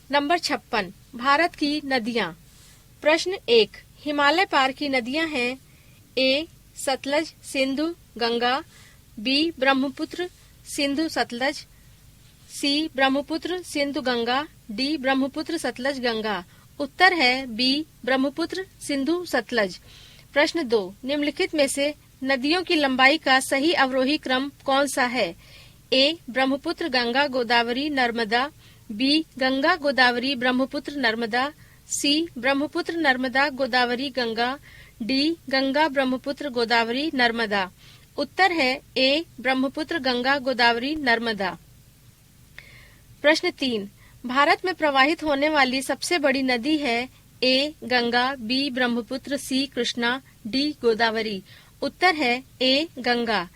Number 56 Bharat की नदियाँ। प्रश्न 1 हिमालय पार की नदियाँ हैं ए सतलज सिंधु गंगा, बी ब्रह्मपुत्र सिंधु सतलज, सी ब्रह्मपुत्र सिंधु गंगा, डी ब्रह्मपुत्र सतलज गंगा। उत्तर है बी ब्रह्मपुत्र सिंधु सतलज। प्रश्न 2 निम्नलिखित में से नदियों की लंबाई का सही अवरोही क्रम कौन सा है? ए ब्रह्मपुत्र गंगा गोदावरी नर्मदा, बी गंगा गोदावरी ब्रह्मपुत्र नर्मदा, सी ब्रह्मपुत्र नर्मदा गोदावरी गंगा, डी गंगा ब्रह्मपुत्र गोदावरी नर्मदा। उत्तर है ए ब्रह्मपुत्र गंगा गोदावरी नर्मदा। प्रश्न 3 भारत में प्रवाहित होने वाली सबसे बड़ी नदी है ए गंगा, बी ब्रह्मपुत्र, सी कृष्णा, डी गोदावरी। उत्तर है ए गंगा।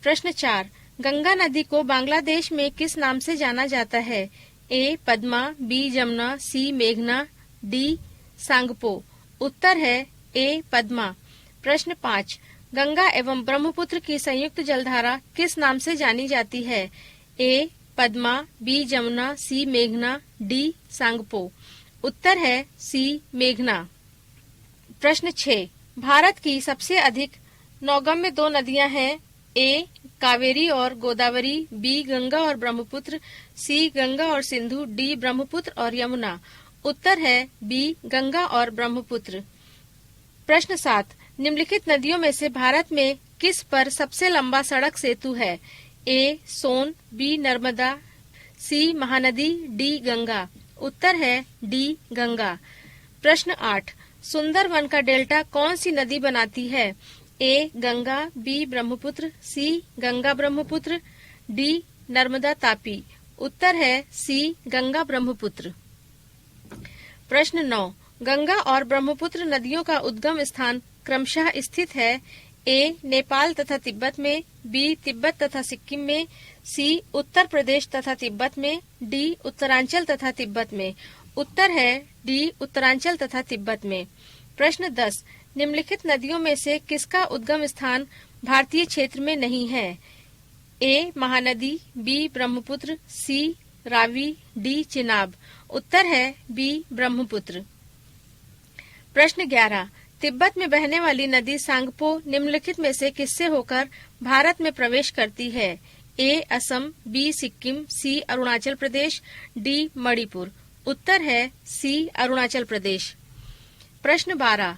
प्रश्न 4 गंगा नदी को बांग्लादेश में किस नाम से जाना जाता है? ए पद्मा, बी जमुना, सी मेघना, डी सांगपो। उत्तर है ए पद्मा। प्रश्न 5 गंगा एवं ब्रह्मपुत्र की संयुक्त जलधारा किस नाम से जानी जाती है? ए पद्मा, बी जमुना, सी मेघना, डी सांगपो। उत्तर है सी मेघना। प्रश्न 6 भारत की सबसे अधिक नौगम्य 2 नदियां हैं ए कावेरी और गोदावरी, बी गंगा और ब्रह्मपुत्र, सी गंगा और सिंधु, डी ब्रह्मपुत्र और यमुना। उत्तर है बी गंगा और ब्रह्मपुत्र। प्रश्न 7 निम्नलिखित नदियों में से भारत में किस पर सबसे लंबा सड़क सेतु है? ए सोन, बी नर्मदा, सी महानदी, डी गंगा। उत्तर है डी गंगा। प्रश्न 8 सुंदरवन का डेल्टा कौन सी नदी बनाती है? ए गंगा, बी ब्रह्मपुत्र, सी गंगा ब्रह्मपुत्र, डी नर्मदा तापी। उत्तर है सी गंगा ब्रह्मपुत्र। प्रश्न 9 गंगा और ब्रह्मपुत्र नदियों का उद्गम स्थान क्रमशः स्थित है ए नेपाल तथा तिब्बत में, बी तिब्बत तथा सिक्किम में, सी उत्तर प्रदेश तथा तिब्बत में, डी उत्तरांचल तथा तिब्बत में। उत्तर है डी उत्तरांचल तथा तिब्बत में। प्रश्न 10 निम्नलिखित नदियों में से किसका उद्गम स्थान भारतीय क्षेत्र में नहीं है? ए महानदी, बी ब्रह्मपुत्र, सी रावी, डी चिनाब। उत्तर है बी ब्रह्मपुत्र। प्रश्न 11 तिब्बत में बहने वाली नदी सांगपो निम्नलिखित में से किससे होकर भारत में प्रवेश करती है? ए असम, बी सिक्किम, सी अरुणाचल प्रदेश, डी मणिपुर। उत्तर है सी अरुणाचल प्रदेश। प्रश्न 12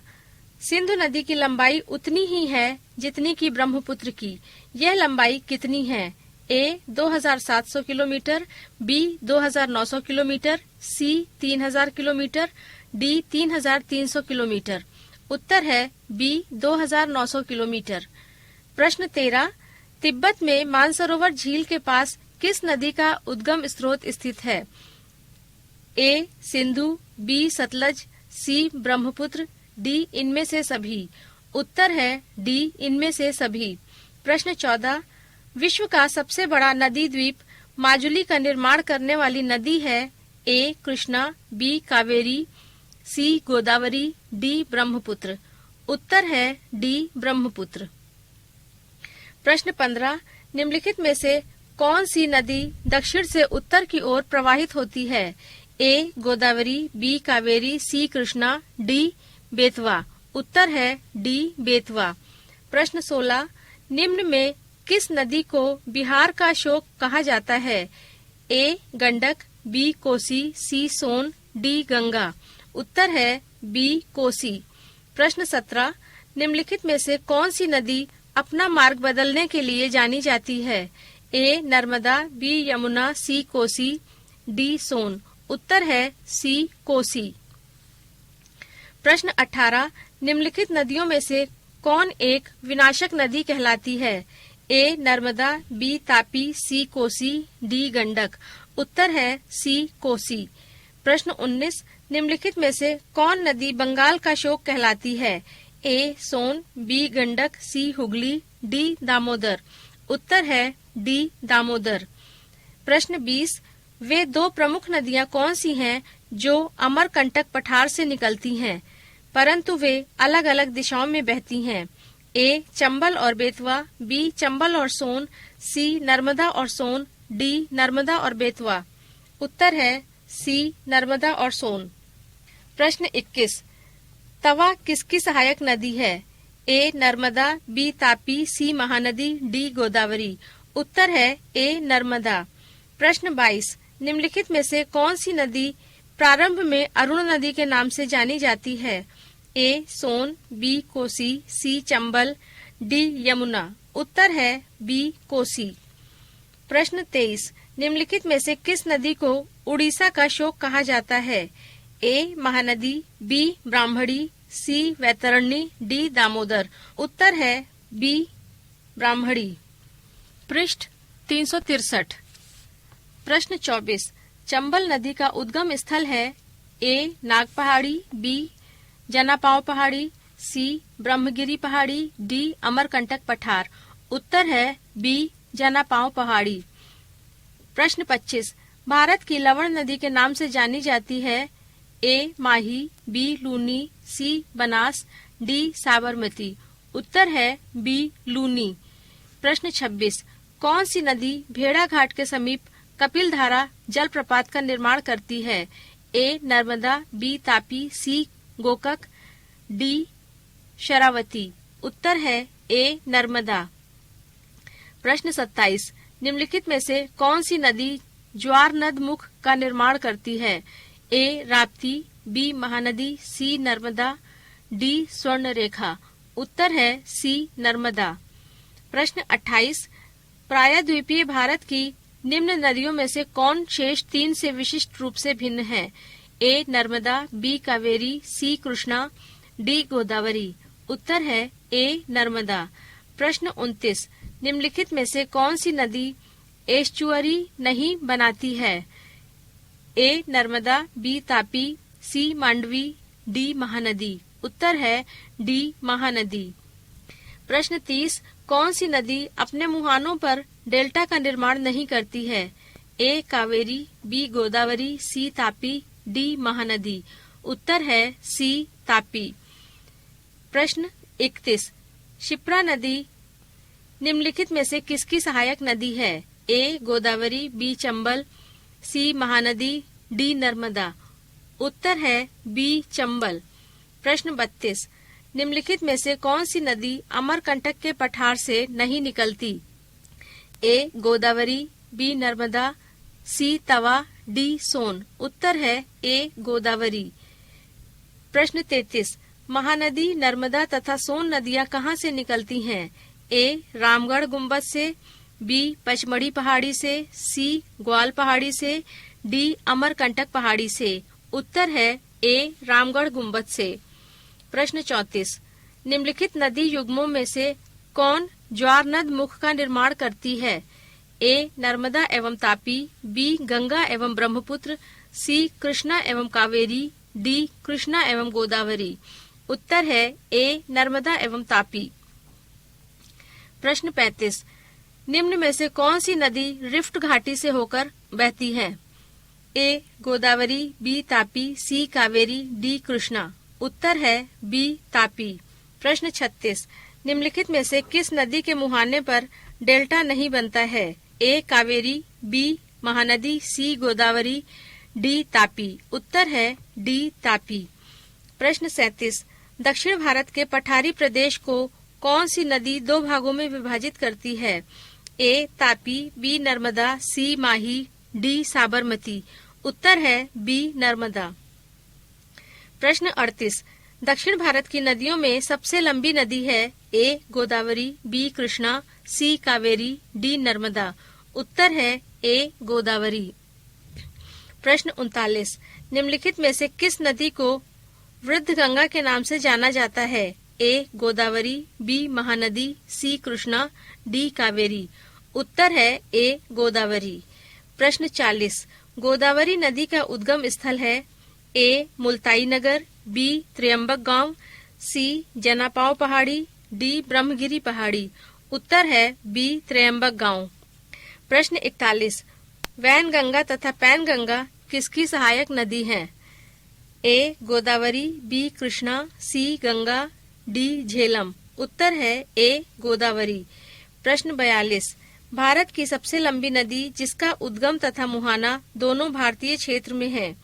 सिंधु नदी की लंबाई उतनी ही है जितनी की ब्रह्मपुत्र की। यह लंबाई कितनी है? ए 2700 किलोमीटर, बी 2900 किलोमीटर, सी 3000 किलोमीटर, डी 3300 किलोमीटर। उत्तर है बी 2900 किलोमीटर। प्रश्न 13 तिब्बत में मानसरोवर झील के पास किस नदी का उद्गम स्रोत स्थित है? ए सिंधु, बी सतलज, सी ब्रह्मपुत्र, डी इनमें से सभी। उत्तर है डी इनमें से सभी। प्रश्न 14 विश्व का सबसे बड़ा नदी द्वीप माजुली का निर्माण करने वाली नदी है ए कृष्णा, बी कावेरी, सी गोदावरी, डी ब्रह्मपुत्र। उत्तर है डी ब्रह्मपुत्र। प्रश्न 15 निम्नलिखित में से कौन सी नदी दक्षिण से उत्तर की ओर प्रवाहित होती है? ए गोदावरी, बी कावेरी, सी कृष्णा, डी बेतवा। उत्तर है डी बेतवा। प्रश्न 16 निम्न में किस नदी को बिहार का शोक कहा जाता है? ए गंडक, बी कोसी, सी सोन, डी गंगा। उत्तर है बी कोसी। प्रश्न 17 निम्नलिखित में से कौन सी नदी अपना मार्ग बदलने के लिए जानी जाती है? ए नर्मदा, बी यमुना, सी कोसी, डी सोन। उत्तर है सी कोसी। प्रश्न 18 निम्नलिखित नदियों में से कौन एक विनाशक नदी कहलाती है? ए नर्मदा, बी तापी, सी कोसी, डी गंडक। उत्तर है सी कोसी। प्रश्न 19 निम्नलिखित में से कौन नदी बंगाल का शोक कहलाती है? ए सोन, बी गंडक, सी हुगली, डी दामोदर। उत्तर है डी दामोदर। प्रश्न 20 वे 2 प्रमुख नदियां कौन सी हैं जो अमरकंटक पठार से निकलती हैं परंतु वे अलग अलग दिशाओं में बहती हैं? ए चंबल और बेतवा, बी चंबल और सोन, सी नर्मदा और सोन, डी नर्मदा और बेतवा। उत्तर है सी नर्मदा और सोन। प्रश्न 21, तवा किसकी सहायक नदी है? ए नर्मदा, बी तापी, सी महानदी, डी गोदावरी। उत्तर है ए नर्मदा। प्रश्न 22, निम्नलिखित में से कौन सी नदी प्रारंभ में अरुण नदी के नाम से जानी जाती है? ए सोन, बी कोसी, सी चंबल, डी यमुना। उत्तर है बी कोसी। प्रश्न 23, निम्नलिखित में से किस नदी को उड़ीसा का शोक कहा जाता है? ए महानदी, बी ब्राह्मणी, सी वैतरणी, डी दामोदर। उत्तर है बी ब्राह्मणी। पृष्ठ 363। प्रश्न 24, चंबल नदी का उद्गम स्थल है? ए नाग पहाड़ी, बी जनापाव पहाड़ी, सी ब्रह्मगिरी पहाड़ी, डी अमरकंटक पठार। उत्तर है बी जनापाव पहाड़ी। प्रश्न 25, भारत की लवण नदी के नाम से जानी जाती है? ए माही, बी लूनी, सी बनास, डी साबरमती। उत्तर है बी लूनी। प्रश्न 26, कौन सी नदी भेड़ा घाट के समीप कपिलधारा जलप्रपात का निर्माण करती है? ए नर्मदा, बी तापी, सी गोकक, डी शरावती। उत्तर है ए नर्मदा। प्रश्न 27, निम्नलिखित में से कौन सी नदी ज्वार नद मुख का निर्माण करती है? ए राप्ती, बी महानदी, सी नर्मदा, डी स्वर्ण रेखा। उत्तर है सी नर्मदा। प्रश्न 28, प्रायद्वीपीय भारत की निम्न नदियों में से कौन शेष 3 से विशिष्ट रूप से भिन्न है? ए नर्मदा, बी कावेरी, सी कृष्णा, डी गोदावरी। उत्तर है ए नर्मदा। प्रश्न 29, निम्नलिखित में से कौन सी नदी एस्चुअरी नहीं बनाती है? ए नर्मदा, बी तापी, सी मांडवी, डी महानदी। उत्तर है डी महानदी। प्रश्न 30, कौन सी नदी अपने मुहानों पर डेल्टा का निर्माण नहीं करती है? ए कावेरी, बी गोदावरी, सी तापी, डी महानदी। उत्तर है सी तापी। प्रश्न 31, शिप्रा नदी निम्नलिखित में से किसकी सहायक नदी है? ए गोदावरी, बी चंबल, सी महानदी, डी नर्मदा। उत्तर है बी चंबल। प्रश्न 32, निम्नलिखित में से कौन सी नदी अमरकंटक के पठार से नहीं निकलती? ए गोदावरी, बी नर्मदा, सी तवा, डी सोन। उत्तर है ए गोदावरी। प्रश्न 33, महानदी नर्मदा तथा सोन नदियां कहां से निकलती हैं? ए रामगढ़ गुम्बद से, बी पचमढ़ी पहाड़ी से, सी ग्वाल पहाड़ी से, डी अमरकंटक पहाड़ी से। उत्तर है ए रामगढ़ गुम्बद से। प्रश्न 34, निम्नलिखित नदी युग्मों में से कौन ज्वार नद मुख का निर्माण करती है? ए नर्मदा एवं तापी, बी गंगा एवं ब्रह्मपुत्र, सी कृष्णा एवं कावेरी, डी कृष्णा एवं गोदावरी। उत्तर है ए नर्मदा एवं तापी। प्रश्न 35, निम्न में से कौन सी नदी रिफ्ट घाटी से होकर बहती है? ए गोदावरी, बी तापी, सी कावेरी, डी कृष्णा। उत्तर है बी तापी। प्रश्न 36, निम्नलिखित में से किस नदी के मुहाने पर डेल्टा नहीं बनता है? ए कावेरी, बी महानदी, सी गोदावरी, डी तापी। उत्तर है डी तापी। प्रश्न 37, दक्षिण भारत के पठारी प्रदेश को कौन सी नदी 2 भागों में विभाजित करती है? ए तापी, बी नर्मदा, सी माही, डी साबरमती। उत्तर है बी नर्मदा। प्रश्न 38, दक्षिण भारत की नदियों में सबसे लंबी नदी है? ए गोदावरी, बी कृष्णा, सी कावेरी, डी नर्मदा। उत्तर है ए गोदावरी। प्रश्न 39, निम्नलिखित में से किस नदी को वृद्ध गंगा के नाम से जाना जाता है? ए गोदावरी, बी महानदी, सी कृष्णा, डी कावेरी। उत्तर है ए गोदावरी। प्रश्न 40, गोदावरी नदी का उद्गम स्थल है? ए मुल्ताई नगर, बी त्र्यंबक गांव, सी जनापाव पहाड़ी, डी ब्रह्मगिरी पहाड़ी। उत्तर है बी त्र्यंबक गांव। प्रश्न 41, वैन गंगा तथा पैन गंगा किसकी सहायक नदी है? ए गोदावरी, बी कृष्णा, सी गंगा, डी झेलम। उत्तर है ए गोदावरी। प्रश्न 42, भारत की सबसे लंबी नदी जिसका उद्गम तथा मुहाना दोनों भारतीय क्षेत्र में है।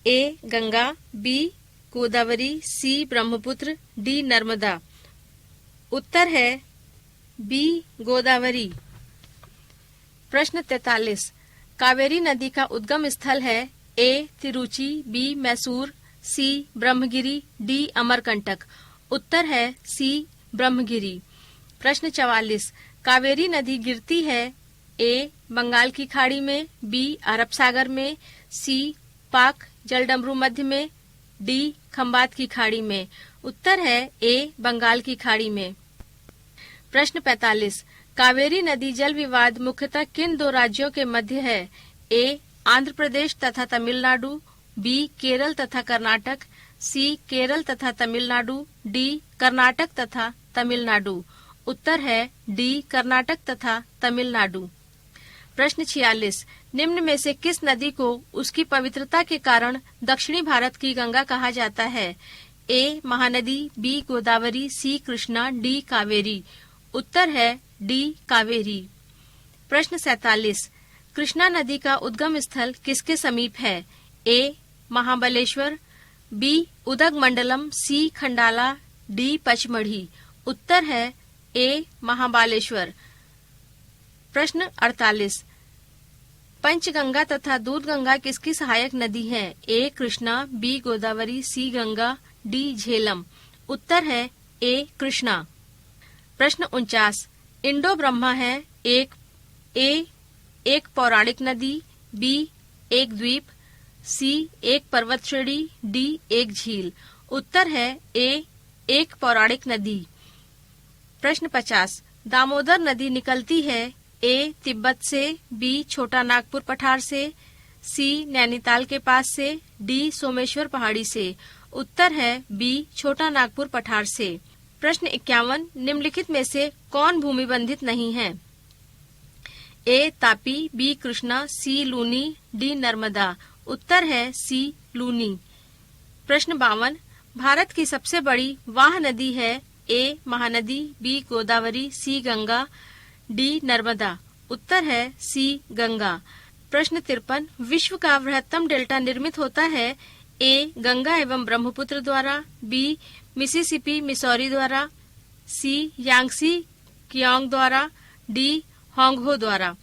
ए गंगा, बी गोदावरी, सी ब्रह्मपुत्र, डी नर्मदा। उत्तर है बी गोदावरी। प्रश्न 43। कावेरी नदी का उद्गम स्थल है ए तिरुचि, बी मैसूर, सी ब्रह्मगिरी, डी अमरकंटक। उत्तर है सी ब्रह्मगिरी। प्रश्न 44। कावेरी नदी गिरती है ए बंगाल की खाड़ी में, बी अरब सागर में, सी पाक जलडमरू मध्य में, डी खंबात की खाड़ी में। उत्तर है ए बंगाल की खाड़ी में। प्रश्न 45। कावेरी नदी जल विवाद मुख्यतः किन दो राज्यों के मध्य है? ए आंध्र प्रदेश तथा तमिलनाडु, बी केरल तथा कर्नाटक, सी केरल तथा तमिलनाडु, डी कर्नाटक तथा तमिलनाडु। उत्तर है डी कर्नाटक तथा तमिलनाडु। प्रश्न 46। निम्न में से किस नदी को उसकी पवित्रता के कारण दक्षिणी भारत की गंगा कहा जाता है? ए महानदी, बी गोदावरी, सी कृष्णा, डी कावेरी। उत्तर है डी कावेरी। प्रश्न 47। कृष्णा नदी का उद्गम स्थल किसके समीप है? ए महाबलेश्वर, बी उदगमंडलम, सी खंडाला, डी पचमढ़ी। उत्तर है ए महाबालेश्वर। प्रश्न 48। पंचगंगा तथा दूधगंगा किसकी सहायक नदी है? ए कृष्णा, बी गोदावरी, सी गंगा, डी झेलम। उत्तर है ए कृष्णा। प्रश्न 49। इंडो ब्रह्मा है एक पौराणिक नदी, बी एक द्वीप, सी एक पर्वत श्रेणी, डी एक झील। उत्तर है ए एक पौराणिक नदी। प्रश्न 50। दामोदर नदी निकलती है ए तिब्बत से, बी छोटा नागपुर पठार से, सी नैनीताल के पास से, डी सोमेश्वर पहाड़ी से। उत्तर है बी छोटा नागपुर पठार से। प्रश्न 51। निम्नलिखित में से कौन भूमिबंधित नहीं है? ए तापी, बी कृष्णा, सी लूनी, डी नर्मदा। उत्तर है सी लूनी। प्रश्न 52। भारत की सबसे बड़ी वाह नदी है ए महानदी, बी गोदावरी, सी गंगा, डी नर्मदा। उत्तर है सी गंगा। प्रश्न 53। विश्व का वृहत्तम डेल्टा निर्मित होता है ए गंगा एवं ब्रह्मपुत्र द्वारा, बी मिसिसिपी मिसौरी द्वारा, सी यांगसी कियांग द्वारा, डी होंगहो द्वारा।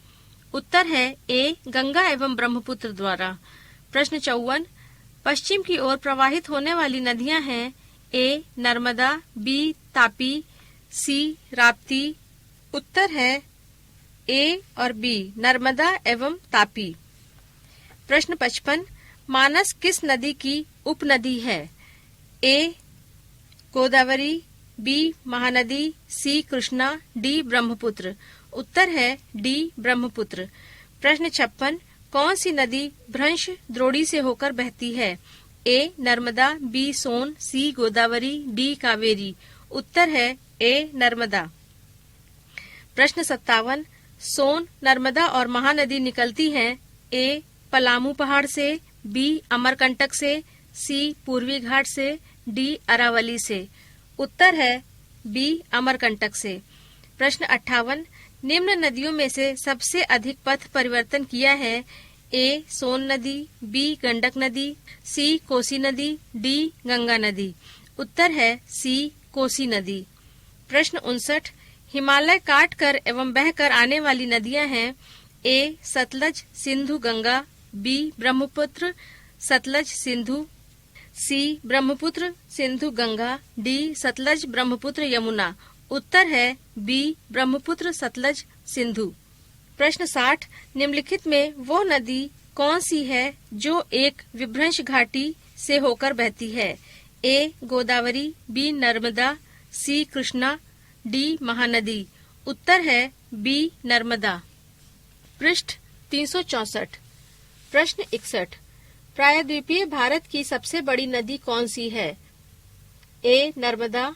उत्तर है ए गंगा एवं ब्रह्मपुत्र द्वारा। प्रश्न 54। पश्चिम की ओर प्रवाहित होने वाली नदियां हैं ए नर्मदा, बी तापी, सी राप्ती। उत्तर है ए और बी नर्मदा एवं तापी। प्रश्न 55। मानस किस नदी की उपनदी है? ए गोदावरी, बी महानदी, सी कृष्णा, डी ब्रह्मपुत्र। उत्तर है डी ब्रह्मपुत्र। प्रश्न 56। कौन सी नदी भ्रंश द्रोणी से होकर बहती है? ए नर्मदा, बी सोन, सी गोदावरी, डी कावेरी। उत्तर है ए नर्मदा। प्रश्न 57। सोन, नर्मदा और महानदी निकलती है ए पलामू पहाड़ से, बी अमरकंटक से, सी पूर्वी घाट से, डी अरावली से। उत्तर है बी अमरकंटक से। प्रश्न 58। निम्न नदियों में से सबसे अधिक पथ परिवर्तन किया है ए सोन नदी, बी गंडक नदी, सी कोसी नदी, डी गंगा नदी। उत्तर है सी कोसी नदी। प्रश्न 59। हिमालय काट कर एवं बहकर आने वाली नदियां हैं ए सतलज, सिंधु, गंगा, बी ब्रह्मपुत्र, सतलज, सिंधु, सी ब्रह्मपुत्र, सिंधु, गंगा, डी सतलज, ब्रह्मपुत्र, यमुना। उत्तर है बी ब्रह्मपुत्र, सतलज, सिंधु। प्रश्न 60। निम्नलिखित में वो नदी कौन सी है जो एक विभ्रंश घाटी से होकर बहती है? ए गोदावरी, बी नर्मदा, सी कृष्णा, डी महानदी। उत्तर है बी नर्मदा। पृष्ठ 364। प्रश्न 61। प्रायद्वीपीय भारत की सबसे बड़ी नदी कौन सी है? ए नर्मदा,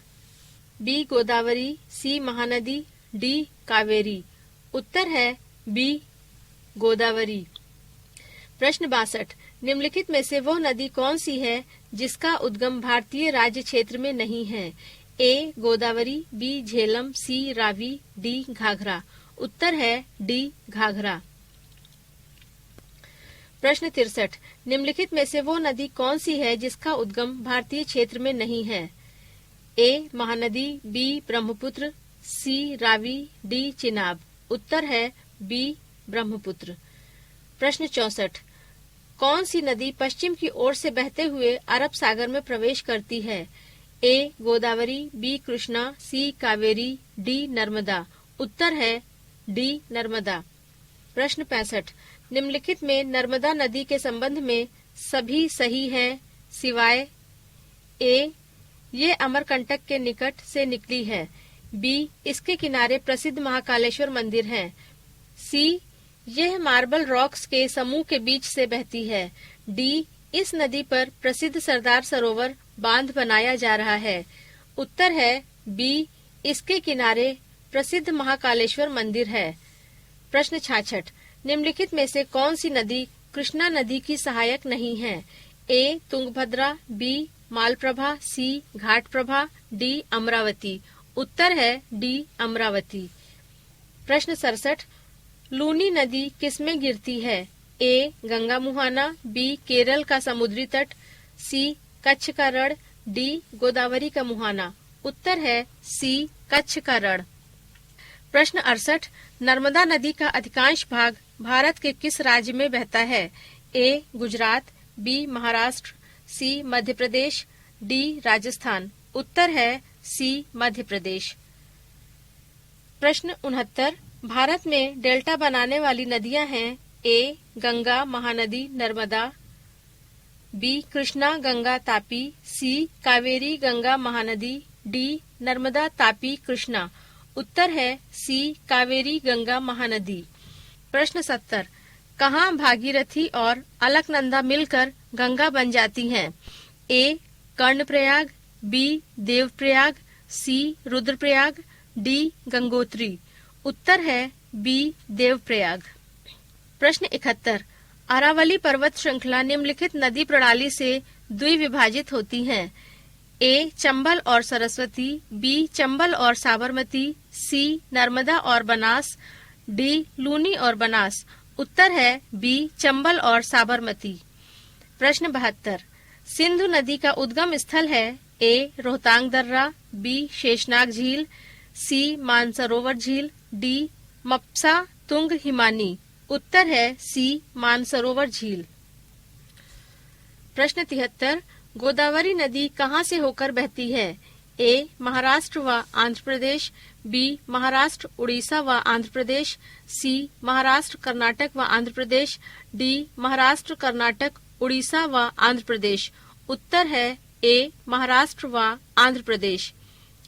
बी गोदावरी, सी महानदी, डी कावेरी। उत्तर है बी गोदावरी। प्रश्न 62। निम्नलिखित में से वह नदी कौन सी है जिसका उद्गम भारतीय राज्य क्षेत्र में नहीं है? ए गोदावरी, बी झेलम, सी रावी, डी घाघरा। उत्तर है डी घाघरा। प्रश्न 63, निम्नलिखित में से वो नदी कौन सी है जिसका उद्गम भारतीय क्षेत्र में नहीं है? ए महानदी, बी ब्रह्मपुत्र, सी रावी, डी चिनाब। उत्तर है बी ब्रह्मपुत्र। प्रश्न 64, कौन सी नदी पश्चिम की ओर से बहते हुए अरब सागर में प्रवेश करती है? ए गोदावरी, बी कृष्णा, सी कावेरी, डी नर्मदा। उत्तर है डी नर्मदा। प्रश्न 65, निम्नलिखित में नर्मदा नदी के संबंध में सभी सही है सिवाय ए ये अमरकंटक के निकट से निकली है, बी इसके किनारे प्रसिद्ध महाकालेश्वर मंदिर है, सी यह मार्बल रॉक्स के समूह के बीच से बहती है, डी इस नदी पर प्रसिद्ध सरदार सरोवर बांध बनाया जा रहा है। उत्तर है बी इसके किनारे प्रसिद्ध महाकालेश्वर मंदिर है। प्रश्न 66, निम्नलिखित में से कौन सी नदी कृष्णा नदी की सहायक नहीं है? ए तुंगभद्रा, बी मालप्रभा, सी घाटप्रभा, डी अमरावती। उत्तर है डी अमरावती। प्रश्न 67, लूनी नदी किसमें गिरती है? ए गंगा मुहाना, बी केरल का समुद्री तट, सी कच्छ का रण, डी गोदावरी का मुहाना। उत्तर है सी कच्छ का रण। प्रश्न 68, नर्मदा नदी का अधिकांश भाग भारत के किस राज्य में बहता है? ए गुजरात, बी महाराष्ट्र, सी मध्य प्रदेश, डी राजस्थान। उत्तर है सी मध्य प्रदेश। प्रश्न 69, भारत में डेल्टा बनाने वाली नदियां हैं? ए गंगा महानदी नर्मदा, बी कृष्णा गंगा तापी, सी कावेरी गंगा महानदी, डी नर्मदा तापी कृष्णा। उत्तर है सी कावेरी गंगा महानदी। प्रश्न 70, कहाँ भागीरथी और अलकनंदा मिलकर गंगा बन जाती हैं? ए कर्णप्रयाग, बी देवप्रयाग, सी रुद्रप्रयाग, डी गंगोत्री। उत्तर है बी देवप्रयाग। प्रश्न 71, अरावली पर्वत श्रृंखला निम्नलिखित नदी प्रणाली से द्विविभाजित होती हैं? ए चंबल और सरस्वती, बी चंबल और साबरमती, सी नर्मदा और बनास, डी लूनी और बनास। उत्तर है बी चंबल और साबरमती। प्रश्न 72, सिंधु नदी का उद्गम स्थल है? ए रोहतांग दर्रा, बी शेषनाग झील, सी मानसरोवर झील, डी मप्सा तुंग हिमानी। उत्तर है सी मानसरोवर झील। प्रश्न 73, गोदावरी नदी कहाँ से होकर बहती है? ए महाराष्ट्र व आंध्र प्रदेश, बी महाराष्ट्र उड़ीसा व आंध्र प्रदेश, सी महाराष्ट्र कर्नाटक व आंध्र प्रदेश, डी महाराष्ट्र कर्नाटक उड़ीसा व आंध्र प्रदेश। उत्तर है ए महाराष्ट्र व आंध्र प्रदेश।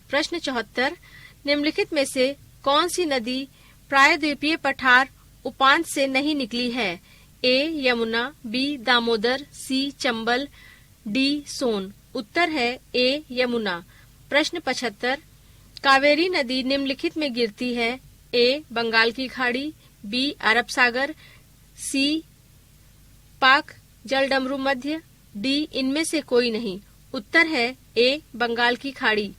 प्रश्न 74, निम्नलिखित में से कौन सी नदी प्रायद्वीपीय पठार उपांत से नहीं निकली है? ए यमुना, बी दामोदर, सी चंबल, डी सोन। उत्तर है ए यमुना। प्रश्न 75, कावेरी नदी निम्नलिखित में गिरती है? ए बंगाल की खाड़ी, बी अरब सागर, सी पाक जलडमरू मध्य, डी इनमें से कोई नहीं। उत्तर है ए बंगाल की खाड़ी।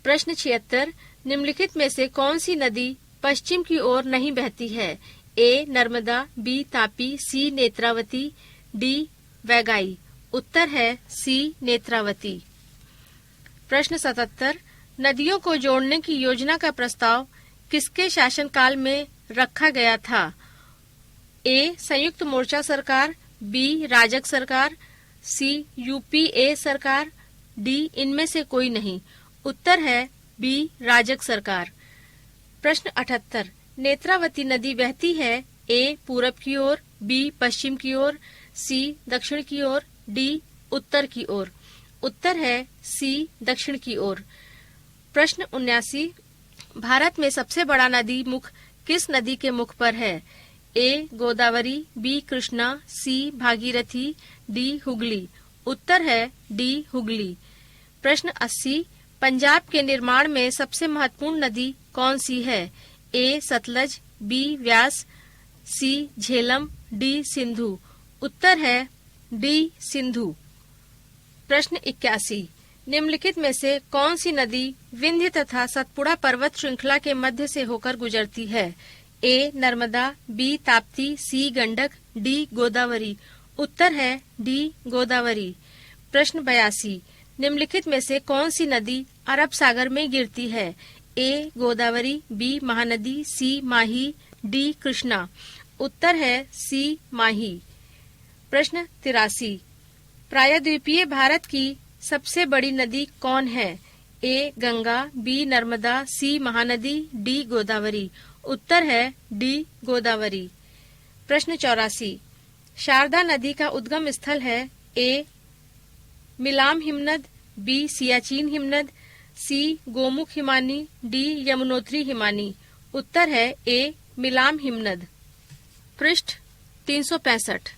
प्रश्न 76, निम्नलिखित में से कौन सी नदी पश्चिम की ओर नहीं बहती है? ए नर्मदा, बी तापी, सी नेत्रावती, डी वैगाई। उत्तर है सी नेत्रावती। प्रश्न 77, नदियों को जोड़ने की योजना का प्रस्ताव किसके शासनकाल में रखा गया था? ए संयुक्त मोर्चा सरकार, बी राजग सरकार, सी यूपीए सरकार, डी इनमें से कोई नहीं। उत्तर है बी राजग सरकार। प्रश्न 78, नेत्रावती नदी बहती है? ए पूरब की ओर, बी पश्चिम की ओर, सी दक्षिण की ओर, डी उत्तर की ओर। उत्तर है सी दक्षिण की ओर। प्रश्न 79, भारत में सबसे बड़ा नदी मुख किस नदी के मुख पर है? ए गोदावरी, बी कृष्णा, सी भागीरथी, डी हुगली। उत्तर है डी हुगली। प्रश्न 80, पंजाब के निर्माण में सबसे महत्वपूर्ण नदी कौन सी है? ए सतलज, बी व्यास, सी झेलम, डी सिंधु। उत्तर है डी सिंधु। प्रश्न 81, निम्नलिखित में से कौन सी नदी विंध्य तथा सतपुड़ा पर्वत श्रृंखला के मध्य से होकर गुजरती है? ए नर्मदा, बी ताप्ती, सी गंडक, डी गोदावरी। उत्तर है डी गोदावरी। प्रश्न 82, निम्नलिखित में से कौन सी नदी अरब सागर में गिरती है? ए गोदावरी, बी महानदी, सी माही, डी कृष्णा। उत्तर है सी माही। प्रश्न 83, प्रायद्वीपीय भारत की सबसे बड़ी नदी कौन है? ए गंगा, बी नर्मदा, सी महानदी, डी गोदावरी। उत्तर है डी गोदावरी। प्रश्न 84, शारदा नदी का उद्गम स्थल है? ए मिलाम हिमनद, बी सियाचिन हिमनद, सी गोमुख हिमानी, डी यमुनोत्री हिमानी। उत्तर है ए मिलाम हिमनद। पृष्ठ 365।